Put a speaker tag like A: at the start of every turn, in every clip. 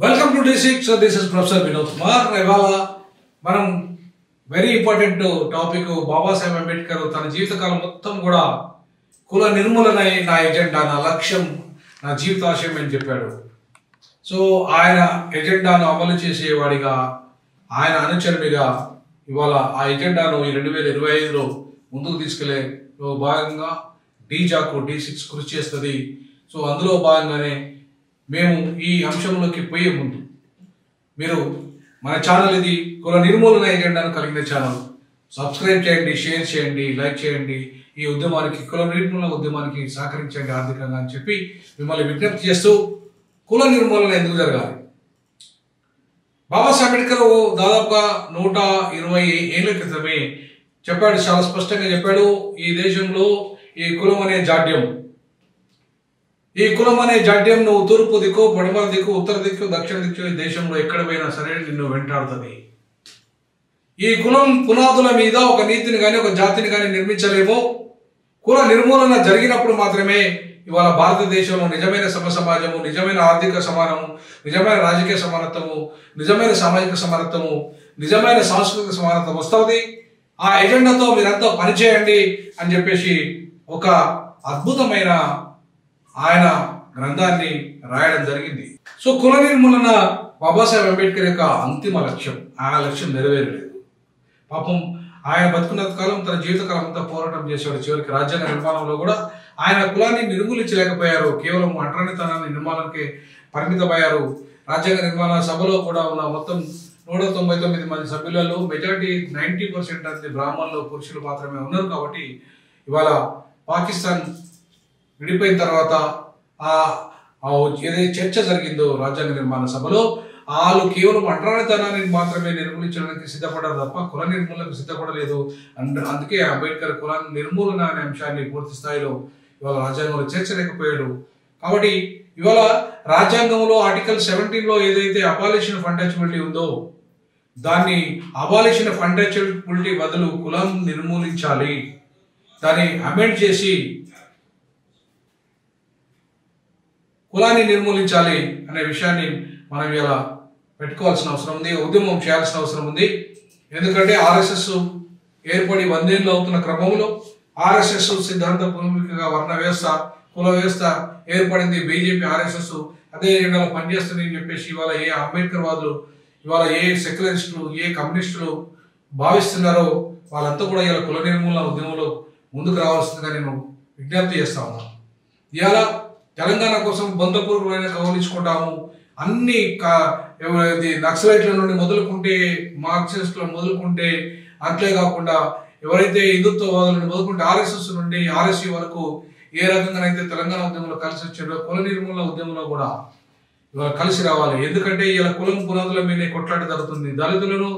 A: Welcome to D6. So this is Professor Vinod Kumar. ఇవాళ మనం very important topic Babasaheb Ambedkar తన జీవితకాలం మొత్తం కూడా కుల నిర్మూలన నా ఎజెండా, నా లక్ష్యం, నా జీవితాశయం అని చెప్పాడు. సో ఆయన ఎజెండాను అమలు చేసేవాడిగా, ఆయన అనుచరుడిగా ఇవాళ ఆ ఎజెండాను 2025లో ముందుకు తీసుకెళ్లే భాగంగా D6 కృషి చేస్తుంది. సో అందులో భాగంగానే మేము ఈ అంశంలోకి పోయే ముందు మీరు మన ఛానల్ ఇది కుల నిర్మూలన ఎజెండాను కలిగిన ఛానల్. సబ్స్క్రైబ్ చేయండి, షేర్ చేయండి, లైక్ చేయండి. ఈ ఉద్యమానికి, కుల నిర్మూలన ఉద్యమానికి సహకరించండి ఆర్థికంగా అని చెప్పి మిమ్మల్ని విజ్ఞప్తి చేస్తూ, కుల నిర్మూలన ఎందుకు జరగాలి? బాబాసాహెబ్ అంబేద్కర్ దాదాపుగా 120 ఏళ్ల క్రితమే చెప్పాడు, చాలా స్పష్టంగా చెప్పాడు. ఈ దేశంలో ఈ కులం అనే జాడ్యం, ఈ కులం అనే జాడ్యం నువ్వు తూర్పు దిక్కు, పడమర దిక్కు, ఉత్తర దిక్కు, దక్షిణ దిక్కు ఈ దేశంలో ఎక్కడ పోయినా సరే నిన్ను వెంటాడుతుంది. ఈ కులం పునాదుల మీద ఒక నీతిని కానీ ఒక జాతిని కానీ నిర్మించలేము. కుల నిర్మూలన జరిగినప్పుడు మాత్రమే ఇవాళ భారతదేశంలో నిజమైన సమాజము, నిజమైన ఆర్థిక సమానము, నిజమైన రాజకీయ సమానత్వము, నిజమైన సామాజిక సమానత్వము, నిజమైన సాంస్కృతిక సమానత్వం వస్తుంది. ఆ ఎజెండాతో మీరంతా పనిచేయండి అని చెప్పేసి ఒక అద్భుతమైన ఆయన గ్రంథాన్ని రాయడం జరిగింది. సో కుల నిర్మూలన బాబాసాహెబ్ అంబేద్కర్ యొక్క అంతిమ లక్ష్యం. ఆ లక్ష్యం నెరవేరలేదు. పాపం ఆయన బతుకున్న కాలం, తన జీవితకాలం అంతా పోరాటం చేసేవాడు. చివరికి రాజ్యాంగ నిర్మాణంలో కూడా ఆయన కులాన్ని నిర్మూలించలేకపోయారు. కేవలం అంటరానితనాన్ని నిర్మాణానికి పరిమితమయ్యారు. రాజ్యాంగ నిర్మాణ సభలో కూడా ఉన్న మొత్తం 199 మంది సభ్యులలో మెజారిటీ 90% అనేది బ్రాహ్మణులు, పురుషులు మాత్రమే ఉన్నారు. కాబట్టి ఇవాళ పాకిస్తాన్ విడిపోయిన తర్వాత ఏదైతే చర్చ జరిగిందో రాజ్యాంగ నిర్మాణ సభలో, వాళ్ళు కేవలం అంటరానితనాన్ని మాత్రమే నిర్మూలించడానికి సిద్ధపడ్డారు తప్ప కుల నిర్మూలనకు సిద్ధపడలేదు. అందుకే అంబేద్కర్ కుల నిర్మూలన అనే అంశాన్ని పూర్తి స్థాయిలో ఇవాళ రాజ్యాంగంలో చేర్చలేకపోయాడు. కాబట్టి ఇవాళ రాజ్యాంగంలో ఆర్టికల్ 17లో ఏదైతే అబాలిషన్ ఆఫ్ అన్టచబిలిటీ ఉందో, దాన్ని అబాలిషన్ ఆఫ్ అన్టచబిలిటీ బదులు కులం నిర్మూలించాలి, దాన్ని అమెండ్ చేసి కులాన్ని నిర్మూలించాలి అనే విషయాన్ని మనం ఇలా పెట్టుకోవాల్సిన అవసరం ఉంది, ఉద్యమం చేయాల్సిన అవసరం ఉంది. ఎందుకంటే ఆర్ఎస్ఎస్ ఏర్పడి 100 ఏళ్ళు అవుతున్న క్రమంలో ఆర్ఎస్ఎస్ సిద్ధాంత భూమికగా వర్ణ వ్యవస్థ, కుల వ్యవస్థ ఏర్పడింది. బీజేపీ, ఆర్ఎస్ఎస్ అదే ఎజెండాలో పనిచేస్తుంది అని చెప్పేసి ఇవాళ ఏ అంబేద్కర్ వాదులు, ఇవాళ ఏ సెక్యులరిస్టులు, ఏ కమ్యూనిస్టులు భావిస్తున్నారో వాళ్ళంతా కూడా ఇలా కుల నిర్మూలన ఉద్యమంలో ముందుకు రావాల్సిందిగా నేను విజ్ఞప్తి చేస్తా ఉన్నాను. ఇవాళ తెలంగాణ కోసం బంధపూర్వకమైన కౌలించుకుంటాము. అన్ని నక్సలైట్ల నుండి మొదలుకుంటే, మార్క్సిస్టులను మొదలుకుంటే, అంతేకాకుండా ఎవరైతే హిందుత్వవాదుల నుండి మొదలుకుంటే ఆర్ఎస్ఎస్ నుండి ఆర్ఎస్సీ వరకు ఏ రకంగానైతే తెలంగాణ ఉద్యమంలో కలిసి వచ్చాడో, కుల నిర్మూలన ఉద్యమంలో కూడా ఇవాళ కలిసి రావాలి. ఎందుకంటే ఇలా కులం పునాదుల మీద కొట్లాట జరుగుతుంది. దళితులను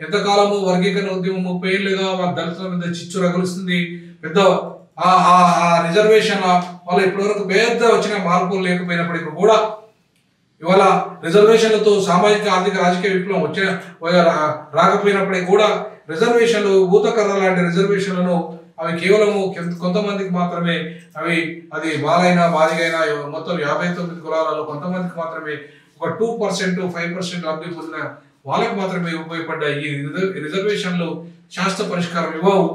A: ఎంతకాలము వర్గీకరణ ఉద్యమం 30 ఏళ్ళుగా వాళ్ళ దళితుల మీద చిచ్చు రగులుస్తుంది. పెద్ద రిజర్వేషన్ వల్ల ఇప్పటివరకు పెద్ద వచ్చిన మార్పులు లేకపోయినప్పటికీ కూడా ఇవాళ రిజర్వేషన్లతో సామాజిక, ఆర్థిక, రాజకీయ విప్లవం రాకపోయినప్పటికీ కూడా రిజర్వేషన్లు, భూతకర్ర లాంటి రిజర్వేషన్లను అవి కేవలము కొంతమందికి మాత్రమే, అది బాలైనా బాలిగైనా మొత్తం 59 కులాలలో కొంతమందికి మాత్రమే, ఒక 2%, 5% లబ్ధి పొందిన వాళ్ళకి మాత్రమే ఉపయోగపడ్డాయి. ఈ రిజర్వేషన్లు శాస్త్ర పరిష్కారం ఇవ్వవు.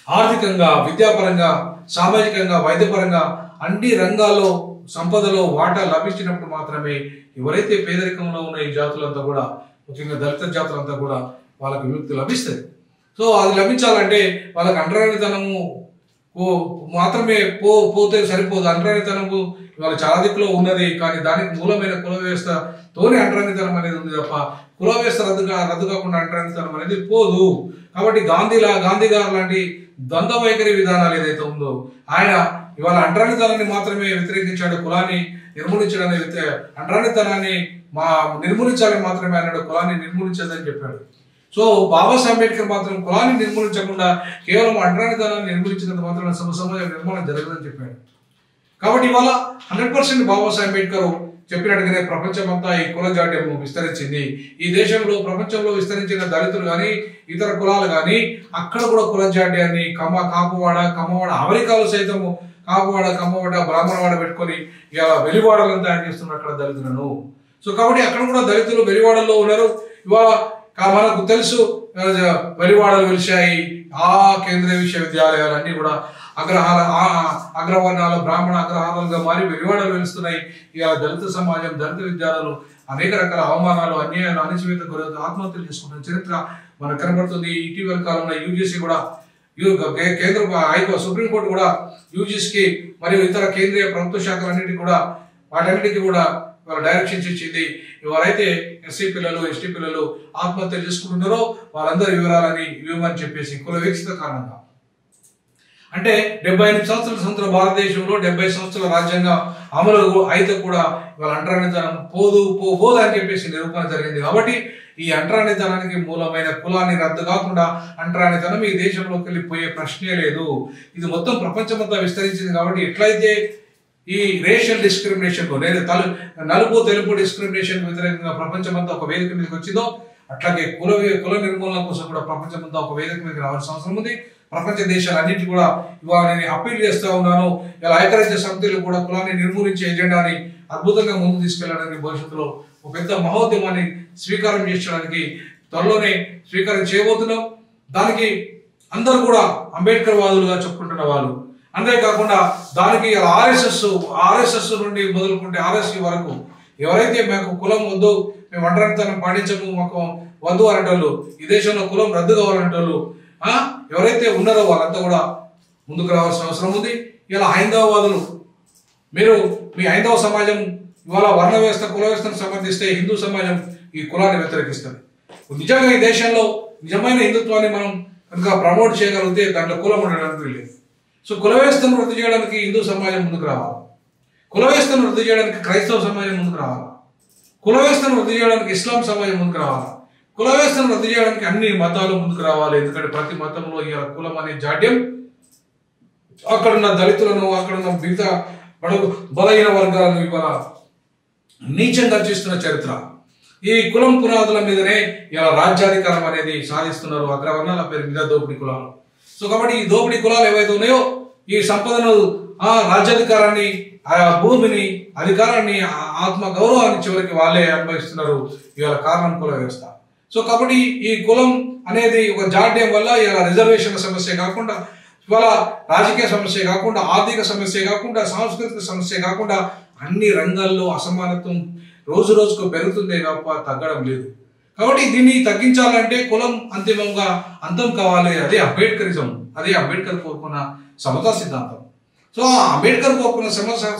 A: ఆర్థికంగా, విద్యాపరంగా, సామాజికంగా, వైద్యపరంగా అన్ని రంగాల్లో సంపదలో వాటా లభించినప్పుడు మాత్రమే ఎవరైతే పేదరికంలో ఉన్న ఈ జాతులంతా కూడా, ముఖ్యంగా దళిత జాతులంతా కూడా వాళ్ళకి విముక్తి లభిస్తుంది. సో అది లభించాలంటే వాళ్ళకి అంటరానితనము మాత్రమే పోతే సరిపోదు. అంటరానితనము ఇవాళ చాలా దిక్కులో ఉన్నది, కానీ దానికి మూలమైన కుల వ్యవస్థతోనే అంటరానితనం అనేది ఉంది తప్ప కుల వ్యవస్థ రద్దు కాకుండా అంటరానితనం అనేది పోదు. కాబట్టి గాంధీ గారు లాంటి ద్వంద్వ వైఖరి విధానాలు ఏదైతే ఉందో, ఆయన ఇవాళ అంటరానితనాన్ని మాత్రమే వ్యతిరేకించాడు, కులాన్ని నిర్మూలించడానికి అంటరానితనాన్ని నిర్మూలించాలని మాత్రమే అన్నాడు, కులాన్ని నిర్మూలించదని చెప్పాడు. సో బాబాసాహెబ్ అంబేద్కర్ మాత్రం కులాన్ని నిర్మూలించకుండా కేవలం అంటరానితనాన్ని నిర్మూలించినంత మాత్రం సమాజ నిర్మాణం జరగదని చెప్పాడు. కాబట్టి ఇవాళ 100% బాబాసాహెబ్ అంబేద్కర్ చెప్పినట్టుగానే ప్రపంచమంతా ఈ కుల జాడ్యం విస్తరించింది. ఈ దేశంలో, ప్రపంచంలో విస్తరించిన దళితులు కానీ, ఇతర కులాలు కానీ అక్కడ కూడా కుల జాడ్యాన్ని కాపువాడ, కమ్మవాడ, అమెరికాలో సైతం కాపువాడ, కమ్మవాడ, బ్రాహ్మణవాడ పెట్టుకొని ఇలా వెలివాడలను తయారు చేస్తున్నారు అక్కడ దళితులను. సో కాబట్టి అక్కడ కూడా దళితులు వెలివాడల్లో ఉన్నారు. ఇవాళ మనకు తెలుసు వెలివాడలు వెలిశాయి. ఆ కేంద్రీయ విశ్వవిద్యాలయాలన్నీ కూడా అగ్రవర్ణాల బ్రాహ్మణ అగ్రహారాలుగా మారి వెలివాడలు వెలుస్తున్నాయి. ఇవాళ దళిత సమాజం, దళిత విద్యార్థులు అనేక రకాల అవమానాలు, అన్యాయాలు, అణచివేత గురవుతూ ఆత్మహత్యలు చేసుకుంటున్న చరిత్ర మనకు కనబడుతుంది. ఇటీవల కాలంలో యూజీసీ కూడా కేంద్ర సుప్రీంకోర్టు కూడా యూజీసీకి మరియు ఇతర కేంద్రీయ ప్రభుత్వ శాఖలన్నిటికీ కూడా వాటన్నిటికీ కూడా డైరెక్షన్స్ ఇచ్చింది. ఎవరైతే ఎస్సీ పిల్లలు, ఎస్టీ పిల్లలు ఆత్మహత్య చేసుకుంటున్నారో వాళ్ళందరి వివరాలని ఇవ్వమని చెప్పేసి కుల వివక్షత కారణంగా. అంటే 78 సంవత్సరాల స్వతంత్ర భారతదేశంలో 70 సంవత్సరాల రాజ్యాంగ అమలు అయితే కూడా ఇవాళ అంటరానితనం పోదు అని చెప్పేసి నిరూపణ జరిగింది. కాబట్టి ఈ అంటరానితనానికి మూలమైన కులాన్ని రద్దు కాకుండా అంటరానితనం ఈ దేశంలోకి వెళ్ళిపోయే ప్రశ్నే లేదు. ఇది మొత్తం ప్రపంచమంతా విస్తరించింది. కాబట్టి ఎట్లయితే ఈ రేషియల్ డిస్క్రిమినేషన్ లేదా నలుపు తెలుపు డిస్క్రిమినేషన్ వ్యతిరేకంగా ప్రపంచమంతా ఒక వేదిక మీదకి వచ్చిందో అట్లాగే కుల నిర్మూలన కోసం కూడా ప్రపంచమంతా ఒక వేదిక మీదకి రావాల్సిన అవసరం ఉంది. ప్రపంచ దేశాలన్నింటి కూడా ఇవాళ నేను అప్పీల్ చేస్తూ ఉన్నాను. ఇలా ఐక్యరాజ్య సమితిలో కూడా కులాన్ని నిర్మూలించే ఎజెండాని అద్భుతంగా ముందుకు తీసుకెళ్లడానికి భవిష్యత్తులో ఒక పెద్ద మహోద్యమాన్ని స్వీకారం చేసడానికి త్వరలోనే స్వీకారం చేయబోతున్నాం. దానికి అందరూ కూడా అంబేద్కర్ వాదులుగా చెప్పుకుంటున్న వాళ్ళు, అంతేకాకుండా దానికి ఆర్ఎస్ఎస్ నుండి మొదలుకుంటే ఆర్ఎస్సీ వరకు ఎవరైతే మాకు కులం వద్దు, మేము ఒంటరితనం పాటించము, మాకు వద్దు అనేటోళ్ళు, ఈ దేశంలో కులం రద్దు కావాలనేటోళ్ళు ఎవరైతే ఉన్నారో వాళ్ళంతా కూడా ముందుకు రావాల్సిన అవసరం ఉంది. ఇలా హైందవవాదులు, మీరు మీ హైందవ సమాజం ఇవాళ వర్ణ వ్యవస్థ కుల వ్యవస్థను సమర్థిస్తే హిందూ సమాజం ఈ కులాన్ని వ్యతిరేకిస్తుంది. నిజంగా ఈ దేశంలో నిజమైన హిందుత్వాన్ని మనం కనుక ప్రమోట్ చేయగలిగితే దాంట్లో కులం ఉండడానికి లేదు. సో కుల వ్యవస్థను వృద్ధి చేయడానికి హిందూ సమాజం ముందుకు రావాలి, కుల వ్యవస్థను వృద్ధి చేయడానికి క్రైస్తవ సమాజం ముందుకు రావాలి, కుల వ్యవస్థను వృద్ధి చేయడానికి ఇస్లాం సమాజం ముందుకు రావాలి, కుల వ్యవస్థను రద్దు చేయడానికి అన్ని మతాలు ముందుకు రావాలి. ఎందుకంటే ప్రతి మతంలో ఈ కులం అనే జాడ్యం అక్కడున్న దళితులను, అక్కడున్న మిగతా బలహీన వర్గాలను ఇవాళ నీచంగా చేస్తున్న చరిత్ర. ఈ కులం పునాదుల మీదనే ఇలా రాజ్యాధికారం అనేది సాధిస్తున్నారు అగ్రవర్ణాల పేరు మీద దోపిడీ కులాలు. సో కాబట్టి ఈ దోపిడీ కులాలు ఏవైతే ఉన్నాయో ఈ సంపదను, రాజ్యాధికారాన్ని, భూమిని, అధికారాన్ని, ఆత్మ గౌరవాన్ని చివరికి వాళ్ళే అనుభవిస్తున్నారు. ఇవాళ కారణం కుల వ్యవస్థ. సో కాబట్టి ఈ కులం అనేది ఒక జాడ్యం వల్ల ఇలా రిజర్వేషన్ల సమస్య కాకుండా, ఇవాళ రాజకీయ సమస్య కాకుండా, ఆర్థిక సమస్య కాకుండా, సాంస్కృతిక సమస్య కాకుండా అన్ని రంగాల్లో అసమానత్వం రోజు రోజుకు పెరుగుతుందే తప్ప తగ్గడం లేదు. కాబట్టి దీన్ని తగ్గించాలంటే కులం అంతిమంగా అంతం కావాలి. అదే అంబేద్కరిజం, అదే అంబేద్కర్ కోరుకున్న సమతా సిద్ధాంతం. సో ఆ అంబేద్కర్ కోరుకున్న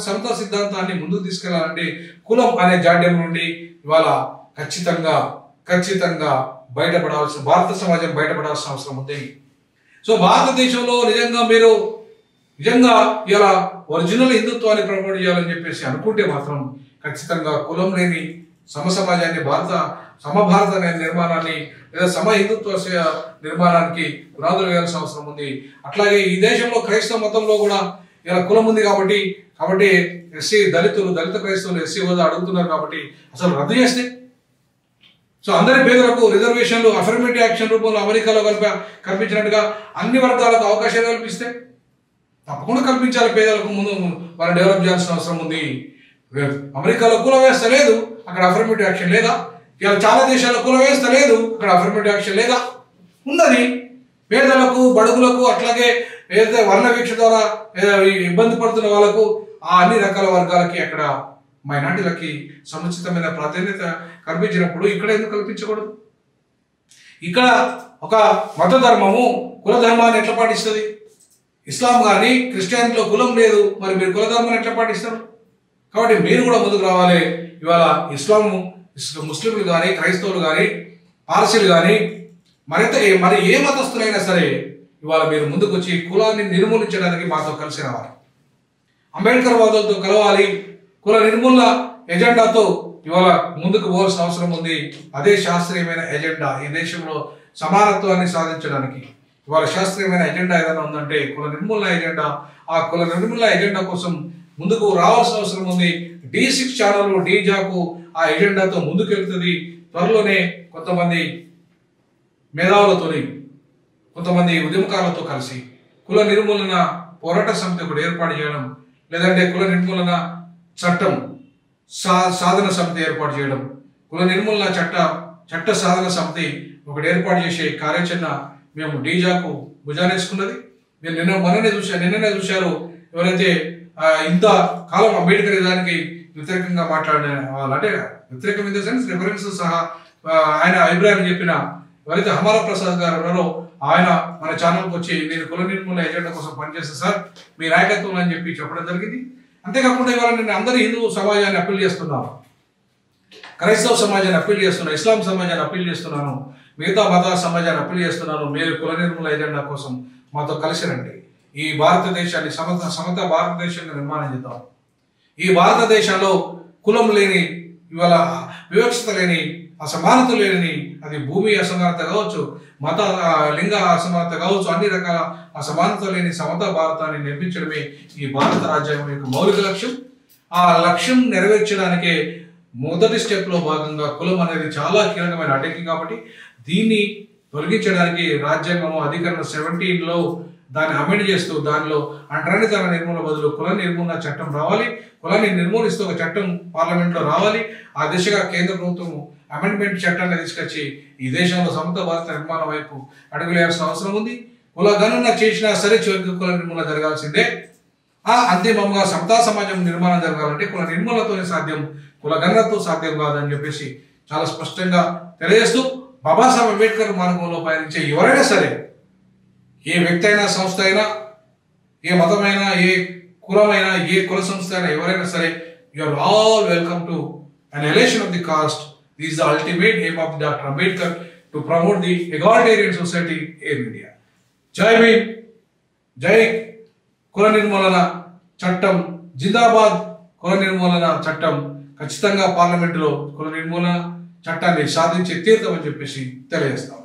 A: సమతా సిద్ధాంతాన్ని ముందుకు తీసుకెళ్లాలంటే కులం అనే జాడ్యం నుండి ఇవాళ ఖచ్చితంగా బయటపడాల్సిన, భారత సమాజం బయటపడాల్సిన అవసరం ఉంది. సో భారతదేశంలో నిజంగా ఇలా ఒరిజినల్ హిందుత్వాన్ని ప్రమోట్ చేయాలని చెప్పేసి అనుకుంటే మాత్రం ఖచ్చితంగా కులం లేని సమాజాన్ని, సమభారత నిర్మాణాన్ని లేదా హిందుత్వ నిర్మాణానికి పునాదులు వేయాల్సిన అవసరం ఉంది. అట్లాగే ఈ దేశంలో క్రైస్తవ మతంలో కూడా ఇలా కులం ఉంది కాబట్టి ఎస్సీ దళిత క్రైస్తవులు ఎస్సీ హోదా అడుగుతున్నారు కాబట్టి అసలు రద్దు చేస్తే, సో అందరి పేదలకు రిజర్వేషన్లు అఫర్మేటివ్ యాక్షన్ రూపంలో అమెరికాలో కల్పించినట్టుగా అన్ని వర్గాలకు అవకాశాలు కల్పిస్తే తప్పకుండా కల్పించాలి. పేదలకు ముందు వాళ్ళు డెవలప్ చేయాల్సిన అవసరం ఉంది. అమెరికాలో కుల వ్యవస్థ లేదు, అక్కడ అఫర్మేటివ్ యాక్షన్ లేదా? ఇలా చాలా దేశాల్లో కుల వ్యవస్థ లేదు, అక్కడ అఫర్మేటివ్ యాక్షన్ లేదా? ఉన్నది. పేదలకు, బడుగులకు, అట్లాగే ఏదైతే వర్ణ వీక్ష ద్వారా ఇబ్బంది పడుతున్న వాళ్ళకు, ఆ అన్ని రకాల వర్గాలకి అక్కడ మైనార్టీలకి సముచితమైన ప్రాధాన్యత కల్పించినప్పుడు ఇక్కడ ఎందుకు కల్పించకూడదు? ఇక్కడ ఒక మత ధర్మము కుల ధర్మాన్ని ఎట్లా పాటిస్తుంది? ఇస్లాం కానీ క్రిస్టియానిటీలో కులం లేదు, మరి మీరు కుల ధర్మాన్ని ఎట్లా పాటిస్తారు? కాబట్టి మీరు కూడా ముందుకు రావాలి. ఇవాళ ముస్లింలు కానీ, క్రైస్తవులు కానీ, పార్సీలు కానీ, మరి ఏ మతస్థులైనా సరే ఇవాళ మీరు ముందుకు వచ్చి కులాన్ని నిర్మూలించడానికి మాతో కలిసి రావాలి. అంబేద్కర్ వాదులతో కలవాలి. కుల నిర్మూలన ఎజెండాతో ఇవాళ ముందుకు పోవాల్సిన అవసరం ఉంది. అదే శాస్త్రీయమైన ఎజెండా. ఈ దేశంలో సమానత్వాన్ని సాధించడానికి ఇవాళ శాస్త్రీయమైన ఎజెండా ఏదైనా ఉందంటే కుల నిర్మూలన ఎజెండా. ఆ కుల నిర్మూలన ఎజెండా కోసం ముందుకు రావాల్సిన అవసరం ఉంది. D6 ఛానల్ డీజాకు ఆ ఎజెండాతో ముందుకెళ్తుంది. త్వరలోనే కొంతమంది మేధావులతోని, కొంతమంది ఉద్యమకారులతో కలిసి కుల నిర్మూలన పోరాట సమితి ఒకటి ఏర్పాటు చేయడం, లేదంటే కుల నిర్మూలన చట్టం సాధన సమితి ఏర్పాటు చేయడం, కుల నిర్మూలన చట్ట సాధన సమితి ఒకటి ఏర్పాటు చేసే కార్యాచరణ మేము డీజాకు భుజానేసుకున్నది. మీరు నిన్ననే చూశారు ఎవరైతే ఇంత కాలం అంబేద్కర్ విధానానికి వ్యతిరేకంగా మాట్లాడిన వాళ్ళు, అంటే వ్యతిరేకం ఇన్ ద సెన్స్ రిఫరెన్స్ సహా ఆయన అభిప్రాయం చెప్పిన ఎవరైతే హమారా ప్రసాద్ గారు ఉన్నారో ఆయన మన ఛానల్కి వచ్చి నేను కుల నిర్మూలన ఎజెండా కోసం పనిచేస్తాను సార్ మీ నాయకత్వం అని చెప్పి చెప్పడం జరిగింది. అంతేకాకుండా ఇవాళ నేను అందరూ హిందూ సమాజాన్ని అప్పీల్ చేస్తున్నాను, క్రైస్తవ సమాజాన్ని అప్పీల్ చేస్తున్నాను, ఇస్లాం సమాజాన్ని అప్పీల్ చేస్తున్నాను, మిగతా మత సమాజాన్ని అప్పీల్ చేస్తున్నాను. మీరు కుల నిర్మూలన ఎజెండా కోసం మాతో కలిసి రండి. ఈ భారతదేశాన్ని సమత భారతదేశంగా నిర్మాణం చేద్దాం. ఈ భారతదేశంలో కులం లేని, ఇవాళ వివక్షత లేని, అసమానత లేని, అది భూమి అసమానత కావచ్చు, మత లింగ అసమానత కావచ్చు, అన్ని రకాల అసమానత లేని సమత భారతాన్ని నిర్మించడమే ఈ భారత రాజ్యాంగం యొక్క మౌలిక లక్ష్యం. ఆ లక్ష్యం నెరవేర్చడానికే మొదటి స్టెప్లో భాగంగా కులం అనేది చాలా కీలకమైన అడ్డంకి. కాబట్టి దీన్ని తొలగించడానికి రాజ్యాంగం అధికరణ 17లో దాన్ని అమెండ్ చేస్తూ దానిలో అంటరానితన నిర్మూలన బదులు కుల నిర్మూలన చట్టం రావాలి, కులాన్ని నిర్మూలిస్తూ ఒక చట్టం పార్లమెంట్లో రావాలి. ఆ దిశగా కేంద్ర ప్రభుత్వం అమెండ్మెంట్ చట్టాన్ని తీసుకొచ్చి ఈ దేశంలో సమత భారత నిర్మాణం వైపు అడుగులేయాల్సిన అవసరం ఉంది. కుల గణన చేసినా సరే చివరికి కుల నిర్మూలన జరగాల్సిందే. అంతిమంగా సమతా సమాజం నిర్మాణం జరగాలంటే కుల నిర్మూలనతోనే సాధ్యం, కుల గణనతో సాధ్యం కాదని చెప్పేసి చాలా స్పష్టంగా తెలియజేస్తూ బాబాసాహెబ్ అంబేద్కర్ మార్గంలో పయనించే ఎవరైనా సరే, ఏ వ్యక్తి అయినా, సంస్థ అయినా, ఏ మతమైనా, ఏ కులమైనా, ఏ కుల సంస్థ అయినా, ఎవరైనా సరే, you are all welcome to an elation of the caste. This is the ultimate aim of Dr. Ambedkar to promote the egalitarian society in India. Jai Bhim, Jai కుల నిర్మూలన చట్టం జిందాబాద్. కుల నిర్మూలన చట్టం ఖచ్చితంగా పార్లమెంటులో కుల నిర్మూలన చట్టాన్ని సాధించి తీరుతామని చెప్పేసి తెలియజేస్తాం.